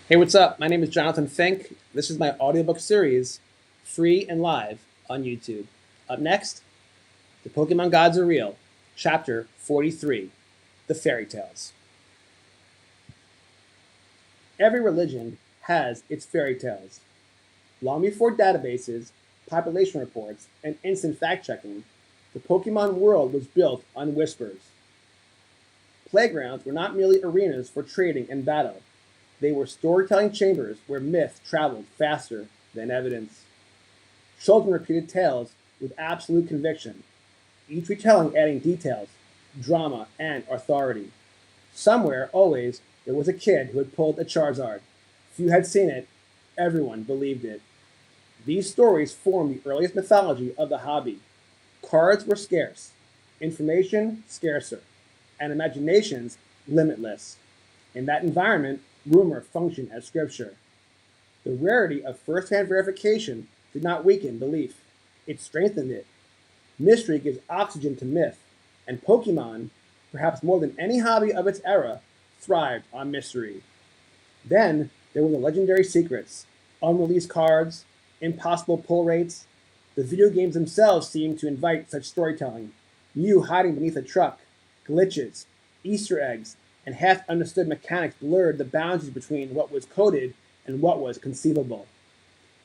Hey, what's up? My name is Jonathan Fink. This is my audiobook series, free and live on YouTube. Up next, The Pokemon Gods Are Real, Chapter 43, The Fairytales. Every religion has its fairy tales. Long before databases, population reports, and instant fact-checking, the Pokemon world was built on whispers. Playgrounds were not merely arenas for trading and battle. They were storytelling chambers where myth traveled faster than evidence. Children repeated tales with absolute conviction, each retelling adding details, drama, and authority. Somewhere, always, there was a kid who had pulled a Charizard. Few had seen it, everyone believed it. These stories formed the earliest mythology of the hobby. Cards were scarce, information scarcer, and imaginations limitless. In that environment, rumor functioned as scripture. The rarity of first-hand verification did not weaken belief, it strengthened it. Mystery gives oxygen to myth, and Pokemon, perhaps more than any hobby of its era, thrived on mystery. Then there were the legendary secrets, unreleased cards, impossible pull rates. The video games themselves seemed to invite such storytelling. Mew hiding beneath a truck, glitches, Easter eggs, and half-understood mechanics blurred the boundaries between what was coded and what was conceivable.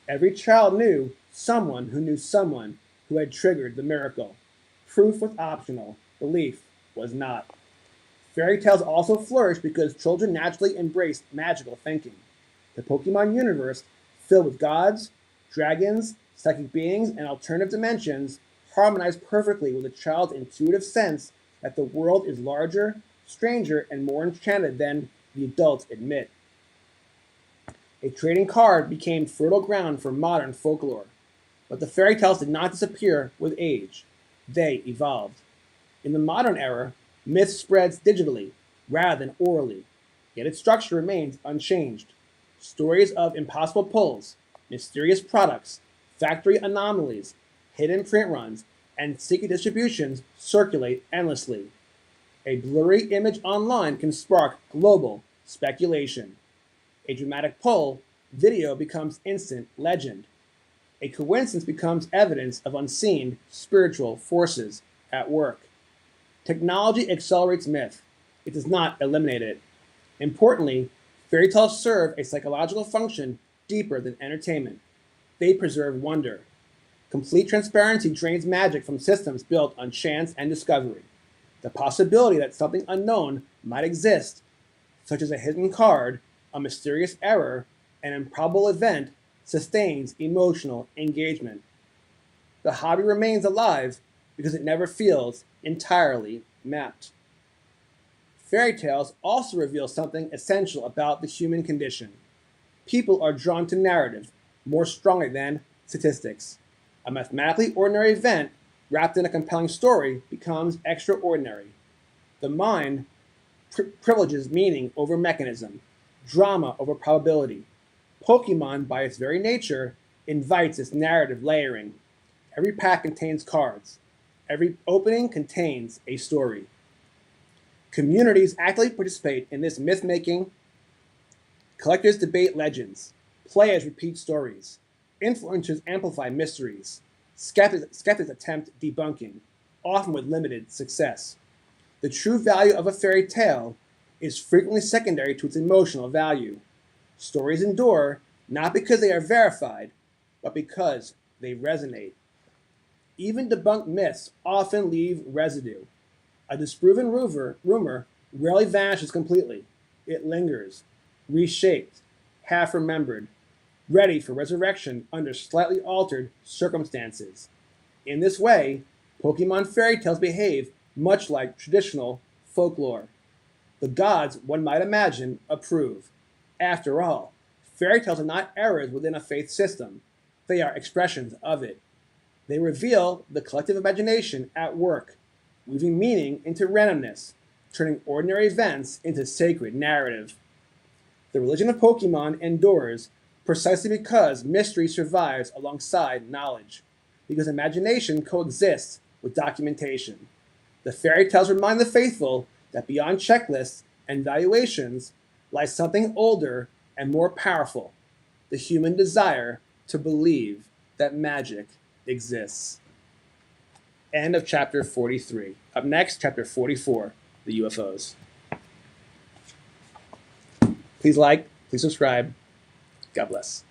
Every child knew someone who had triggered the miracle. Proof was optional, belief was not. Fairy tales also flourished because children naturally embraced magical thinking. The Pokemon universe, filled with gods, dragons, psychic beings, and alternative dimensions, harmonized perfectly with a child's intuitive sense that the world is larger, stranger, and more enchanted than the adults admit. A trading card became fertile ground for modern folklore. But the fairy tales did not disappear with age. They evolved. In the modern era, myth spreads digitally rather than orally, yet its structure remains unchanged. Stories of impossible pulls, mysterious products, factory anomalies, hidden print runs, and secret distributions circulate endlessly. A blurry image online can spark global speculation. A dramatic pull, video becomes instant legend. A coincidence becomes evidence of unseen spiritual forces at work. Technology accelerates myth. It does not eliminate it. Importantly, fairy tales serve a psychological function deeper than entertainment. They preserve wonder. Complete transparency drains magic from systems built on chance and discovery. The possibility that something unknown might exist, such as a hidden card, a mysterious error, an improbable event, sustains emotional engagement. The hobby remains alive because it never feels entirely mapped. Fairy tales also reveal something essential about the human condition. People are drawn to narrative more strongly than statistics. A mathematically ordinary event wrapped in a compelling story becomes extraordinary. The mind privileges meaning over mechanism, drama over probability. Pokemon, by its very nature, invites its narrative layering. Every pack contains cards. Every opening contains a story. Communities actively participate in this myth making. Collectors debate legends. Players repeat stories. Influencers amplify mysteries. Skeptics attempt debunking, often with limited success. The true value of a fairy tale is frequently secondary to its emotional value. Stories endure not because they are verified, but because they resonate. Even debunked myths often leave residue. A disproven rumor rarely vanishes completely. It lingers, reshaped, half remembered, ready for resurrection under slightly altered circumstances. In this way, Pokemon fairy tales behave much like traditional folklore. The gods, one might imagine, approve. After all, fairy tales are not errors within a faith system, they are expressions of it. They reveal the collective imagination at work, weaving meaning into randomness, turning ordinary events into sacred narrative. The religion of Pokemon endures precisely because mystery survives alongside knowledge, because imagination coexists with documentation. The fairy tales remind the faithful that beyond checklists and valuations lies something older and more powerful, the human desire to believe that magic exists. End of chapter 43. Up next, chapter 44, the UFOs. Please like, please subscribe. God bless.